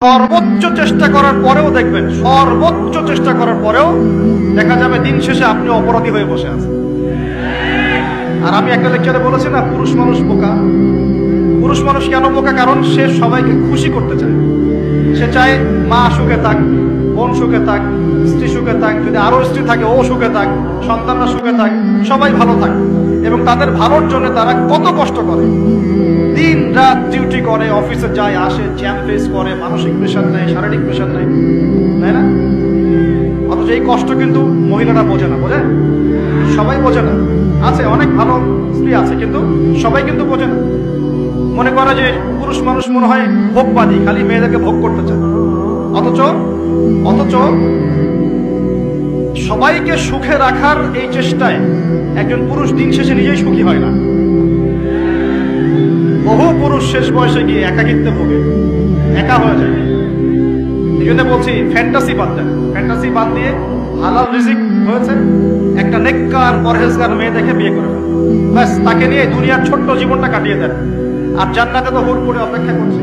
সর্বোচ্চ চেষ্টা করার পরেও দেখবেন, সর্বোচ্চ চেষ্টা করার পরেও দেখা যাবে দিন শেষে আপনি অপরাধী হয়ে বসে আছেন। আর আমি একটা লেকচারে বলেছি না, পুরুষ মানুষ বোকা। পুরুষ মানুষ কেন বোকা? কারণ সে সবাইকে খুশি করতে চায়। সে চায় মা সুখে থাক, বোন সুখে থাক, স্ত্রী সুখে থাক, যদি আরো স্ত্রী থাকে ও সুখে থাক, সন্তানরা সুখে থাক, সবাই ভালো থাক। এবং তাদের ভালোর জন্য তারা কত কষ্ট করে, দিন রাত ডিউটি করে, অফিসে যায় আসে, জ্যাম ফেস করে, মানসিক প্রেশার নেয়, শারীরিক প্রেশার নেয়, তাই না? অথচ এই কষ্ট কিন্তু মহিলারা বোঝে না। বোঝে? সবাই বোঝে না। আছে অনেক ভালো স্ত্রী আছে, কিন্তু সবাই কিন্তু বোঝে না। মনে করে যে পুরুষ মানুষ মনে হয় ভোগবাদী, খালি মেয়েদেরকে ভোগ করতে চায়। অথচ সবাইকে সুখে রাখার এই চেষ্টায় একজন পুরুষ দিন শেষে নিজেই সুখী হয় না। বহু পুরুষ শেষ বয়সে গিয়ে একাকিত্বে ভোগে, একা হয়ে যায়। এই জন্য বলছি, ফ্যান্টাসি বাদ দেন। ফ্যান্টাসি বাদ দিয়ে হালাল রিজিক হয়েছে, একটা নেককার পরহেজগার মেয়ে দেখে বিয়ে করে ফেলেন, ব্যাস তাকে নিয়ে দুনিয়ার ছোট্ট জীবনটা কাটিয়ে দেন। আর জান্নাতে তো হুট করে অপেক্ষা করছে।